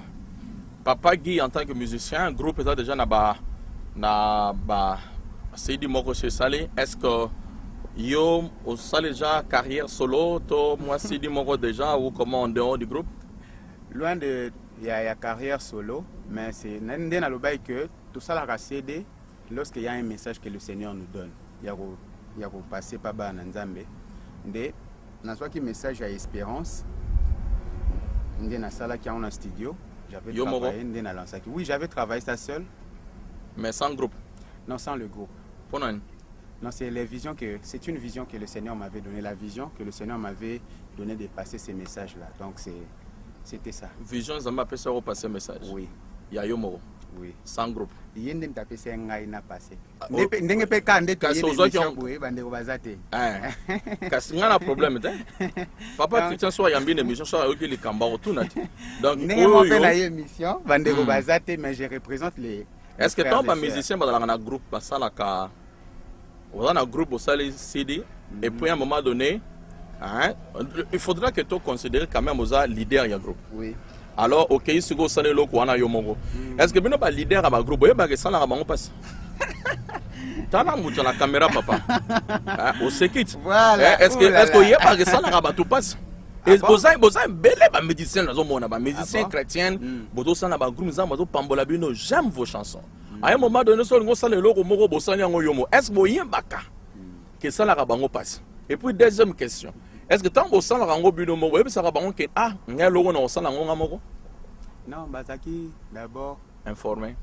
Papa Guy en tant que musicien groupe est déjà na ba Sidi moko chez Salé est-ce que yo au Salé déjà carrière solo to moi Sidi moko déjà ou comment en dehors du groupe loin de il y a carrière solo mais c'est ndé na lobai que tout ça la CD lorsqu'il y a un message que le Seigneur nous donne il y a passer par ba na Nzambe ndé na soit qui message à espérance ndé na sala qui en studio j'avais travaillé ndé na lança oui j'avais travaillé ça seul mais sans groupe non sans le groupe pour non c'est les visions que c'est une vision que le Seigneur m'avait donné la vision que le Seigneur m'avait donné de passer ces messages là donc c'était ça vision ça m'a fait ça passer message oui il y a Yomoro oui sans groupe yende mtape se ngai na passé ndenge pe ka ndete yende bandeko bazate kasi ngana problème te papa Christian so yambi une émission so yoki li kamba otuna te donc ndenge mo pe na émission bandeko bazate mais je représente les est-ce que tant ba musicien bazala na groupe basala ka on a un groupe au Salé CD et puis à un moment donné hein, il faudra que tu considères quand même aux leader du groupe. Oui. Alors, ok, si vous savez le quoi na yomongo. Est-ce que vous pas leader à ma groupe? Vous avez ça là, on passe. T'as la mouche la caméra, papa. Au sécurité. Voilà. Est-ce que y a pas ça là, tout passe? Et vous avez belle médecin dans le monde, médecin chrétien. Vous ça là, groupe ça, vous pambola bino. J'aime vos chansons. À un moment donné, sur le ça le logo moro bosani en yomo. Est-ce que y a baka que ça là, on passe? Et puis deuxième question. Est-ce que tant que ça la rango bino moko, et ça va bango que ah, ngai logo na ça la ngonga moko? Non, bazaki d'abord informé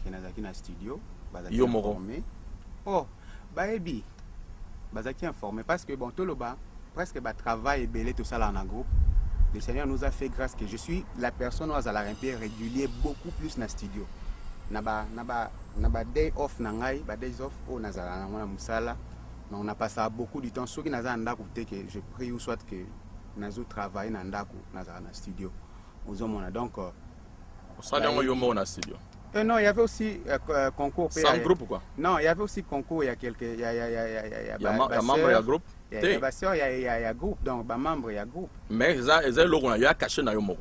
que nazaki na studio, bazaki informé. Oh, baebi. Bazaki informé parce que bon toloba presque ba travail et belé tout ça là en groupe. Le Seigneur nous a fait grâce que je suis la personne à la régulier beaucoup plus na studio. Naba day off na ngai, ba days off au nazala na musala. Mais on a passé beaucoup de temps sur qui naza ndako que je prie ou soit que nazo travailler na ndako nazala na studio. Donc ça dans yomo na studio. Non, il y avait aussi concours sans groupe quoi. Non, il y avait aussi concours, il y a quelques il y a membre ya groupe. Il y a groupe donc ba membre il y a groupe. Mais ça logo na ya caché na yomo.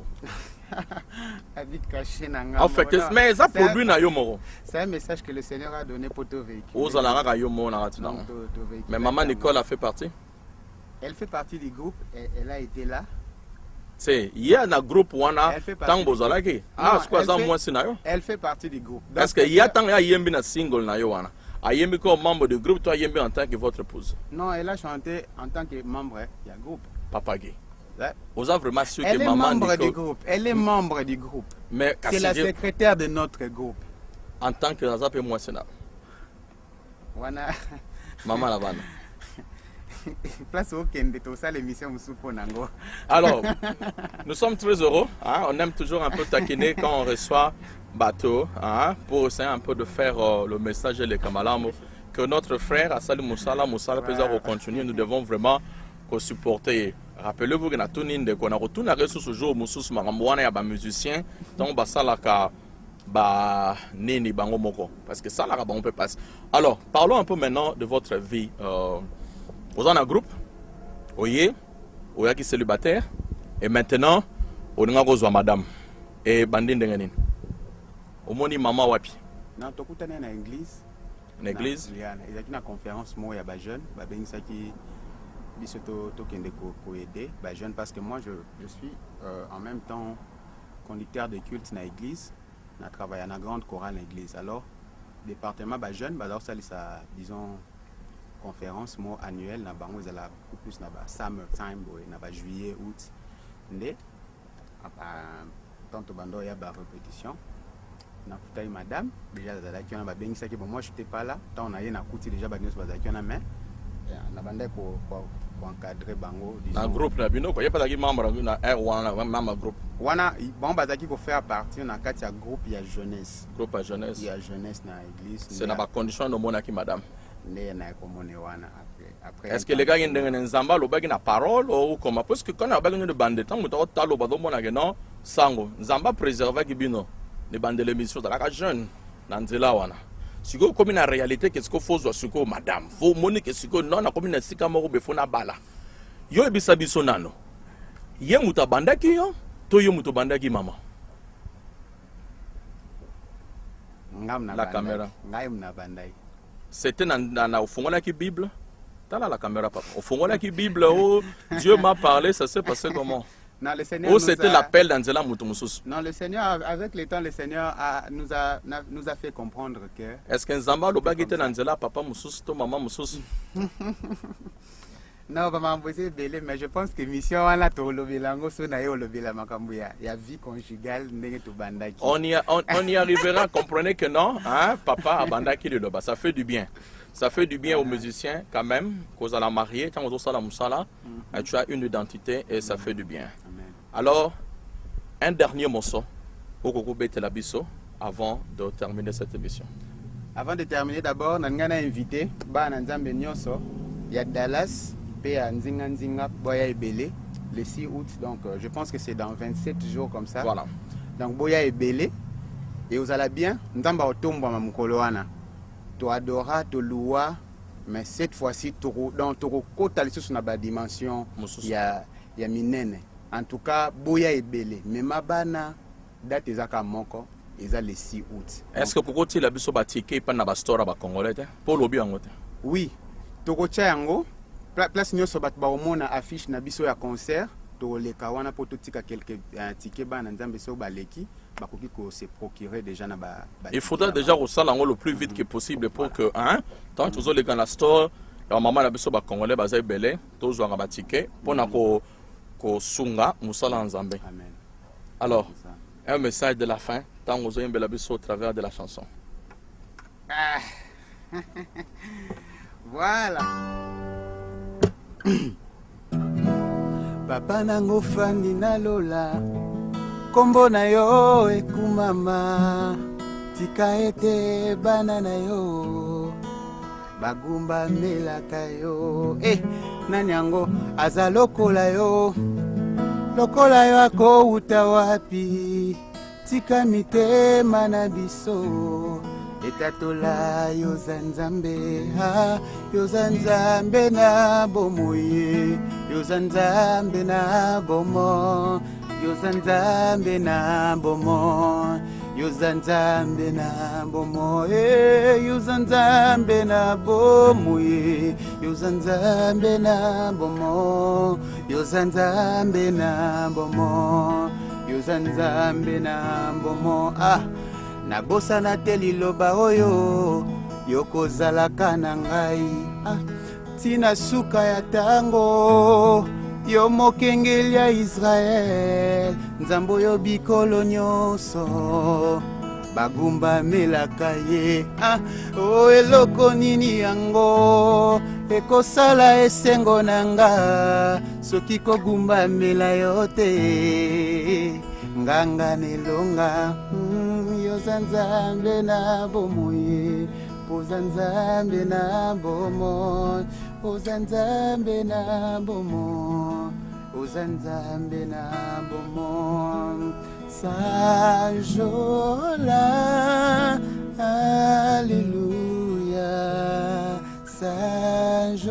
Habite caché na nga. En fait, mais ça produit na yomo. C'est un message que le Seigneur a donné pour te véhiculer. Aux alara yomo na ratina. Mais maman Nicole a fait partie. Elle fait partie du groupe, elle a été là. C'est il y a un groupe wana tant bozalaki. Ah, c'est quoi ça moi scénario? Elle fait partie du groupe. Est-ce que il y a tant ya yembi na single na yo wana? Ayembi comme membre du groupe, toi Ayembi en tant que votre épouse? Non, elle a chanté en tant que membre du groupe. Papa Guy. Vous avez vraiment su Elle que est maman membre dit du que... groupe. Elle est membre du groupe. Mais C'est la secrétaire de notre groupe. En tant que Razap et moi, c'est là. Voilà. Maman la vanne. Place au Kende, tout ça, l'émission Moussoupo Nango. Alors, nous sommes très heureux. Hein? On aime toujours un peu taquiner quand on reçoit Bateau, hein? Pour essayer un peu de faire le message des Kamalamo. Que notre frère Assali Moussala peut continuer. Nous devons vraiment supporter. Rappelez-vous que nous avons retourné sur ce jour, Moussous Maramouane et les musiciens. Donc, ça, nini bango moko parce que ça là on peut passer. Alors parlons un peu maintenant de votre vie. Vous en avez un groupe, oye, oya qui célibataire et maintenant on a reçu madame et bandine dengenin. Omoni maman wapi? Non, tout le monde dans l'église. L'église. Il y a une conférence moi il y a des jeunes, bah ben ça qui bisoto to kende ko aider, bah jeunes parce que moi je suis en même temps conducteur de culte dans l'église. On a travaillé dans la grande chorale à l'église. Alors, le département bah, jeune, bah, alors ça, disons, conférence annuelle, na bango zala beaucoup plus na summertime, na juillet, août. Ndé, tant bando ya ba répétition. Na kutaï madame, déjà zala qui on a bien ça que bon moi je n'étais pas là, tant on a eu na kuti déjà ba nyos bazaki on a mais na bande pour encadrer bango disons. Un groupe là, bino quoi, y a pas de membre na R1 même groupe. Wana bon bazaki ko faire partie na kati ya groupe ya jeunesse. Groupe à jeunesse. Il y a jeunesse na église. C'est na ba condition de monaki madame. Ndé na ko mone wana après. Est-ce que les gars ils ont nzamba lo bagi na parole ou comment parce que quand on a bagi de bande tant muta talo ba do mona que non sango nzamba préserver ki bino les bandes de l'émission dans la jeune na nzela wana. Si vous comme une réalité qu'est-ce qu'il faut sur madame faut moni que ce que non na comme une sika moko be fona bala. Yo ebisa biso nano. Ye muta bandaki yo to yo muto bandaki mama. La caméra. C'était dans au fond qui Bible. T'as là la caméra papa. Au fond qui Bible oh Dieu m'a parlé, ça s'est passé comment? Non, le Seigneur oh c'était l'appel d'Anzela Mutumoussous. Non, le Seigneur avec le temps le Seigneur nous a fait comprendre que est-ce qu'un zamba lo bagité d'Anzela papa Moussous to maman Moussous? Non, pas m'embosser belé, mais je pense que mission wana to lobelango so na yo lobela makambu ya vie conjugale ndenge to bandaki. On y arrivera, comprenez que non, hein, papa a bandaki de loba, ça fait du bien. Ça fait du bien aux musiciens quand même, qu'on a la mariée, quand on a la moussala, tu as une identité et ça fait du bien. Amen. Alors, un dernier morceau au Koko Betelabiso avant de terminer cette émission. Avant de terminer d'abord, on a invité Bana Nzambe Nyonso, il y a Dallas, à Nzinga Nzinga, Boya Ebele, le 6 août, donc je pense que c'est dans 27 jours comme ça. Voilà. Donc Boya Ebele, et vous allez bien, Nzamba Otombo Mamukoloana, tu adoras, tu louas, mais cette fois-ci, dans ton côté, sur la dimension, il y a Minene. En tout cas, Boya Ebele, mais Mabana, date Ezaka Moko, ils ont le 6 août. Est-ce que pour que tu as batike pas na bastora ba congolais pour lobby en côté? Oui, Toko Tchango. Place nyonso bato baomona affiche na biso ya concert toleka wana po totika quelques tickets bana nzambe so baleki bakoki ko se procurer déjà na ba il faudra déjà resala le plus vite que possible pour que hein tant tous les gars la store ya maman na biso ba congolais bazai belé tozwa ba ticket pona ko sunga musala nzambe. Amen. Alors un message de la fin tant aux yembela biso au travers de la chanson. Voilà. Papa nango fandi na lola kombo na yo ekumama tika ete bana na yo bagumba melaka yo nani yango aza lokola yo akouta wapi tika mitema na biso etatola yoza nzambe na bomoye yoza nzambe na bomo yoza nzambe na bomo yoza nzambe na bomo yoza nzambe na bomoye yoza nzambe na bomo yoza nzambe na bomo yoza nzambe na bomo nabosana te liloba oyo yokozalaka na ngai tina suka ya tango yo mokengeli ya Israel nzambe oyo bikolo nyonso bagumba melaka ye o eloko nini yango ekosala esengo nanga soki kogumba mela yo te nganga nelonga yoza nzambe na bomoi poza nzambe na bomoi oza nzambe na bomoi oza nzambe na bomoi Saint-Jola, Alléluia, Saint-Jola,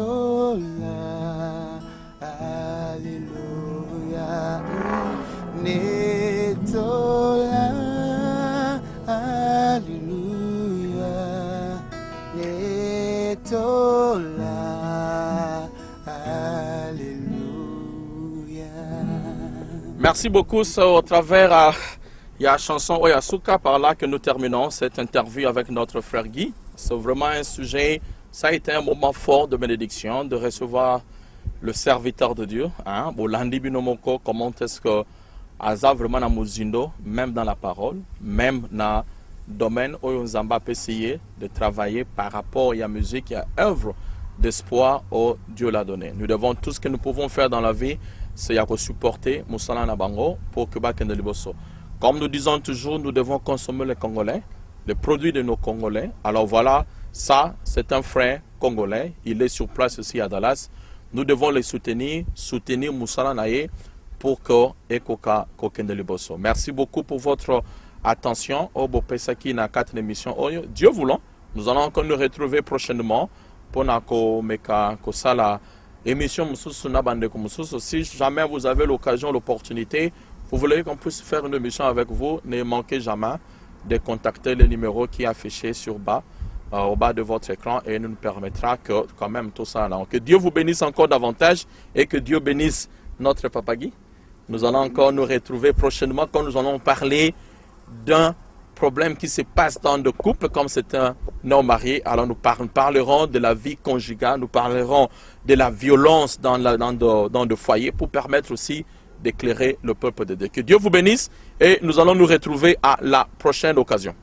Alléluia, Netola, Alléluia, Netola, Alléluia. Merci beaucoup, c'est au travers il y a la chanson Oyasuka par là que nous terminons cette interview avec notre frère Guy. C'est vraiment un sujet, ça a été un moment fort de bénédiction, de recevoir le serviteur de Dieu. Bolandi Binomoko, comment est-ce que Aza vraiment dans Mozindo, même dans la parole, même dans le domaine où on a essayé de travailler par rapport à la musique, à l'œuvre d'espoir où Dieu l'a donné. Nous devons tout ce que nous pouvons faire dans la vie, c'est supporter Moussala Nabango pour que Bakende Liboso. Comme nous disons toujours, nous devons consommer les Congolais, les produits de nos Congolais. Alors voilà, ça, c'est un frère congolais. Il est sur place ici à Dallas. Nous devons les soutenir Moussala Naye pour que Ekoka Kokende Liboso. Merci beaucoup pour votre attention. Obo Pesaki na 4 émissions. Dieu voulant, nous allons encore nous retrouver prochainement pour Nako Meka Kosala émission Moussousou Nabande Moussousou. Si jamais vous avez l'occasion, l'opportunité, vous voulez qu'on puisse faire une émission avec vous, ne manquez jamais de contacter le numéro qui est affiché au bas de votre écran et nous permettra que quand même tout ça. Alors, que Dieu vous bénisse encore davantage et que Dieu bénisse notre Papa Guy. Nous allons encore nous retrouver prochainement quand nous allons parler d'un problème qui se passe dans le couple comme c'est un non marié. Alors nous parlerons de la vie conjugale, nous parlerons de la violence dans le foyer pour permettre aussi d'éclairer le peuple de Dieu. Que Dieu vous bénisse et nous allons nous retrouver à la prochaine occasion.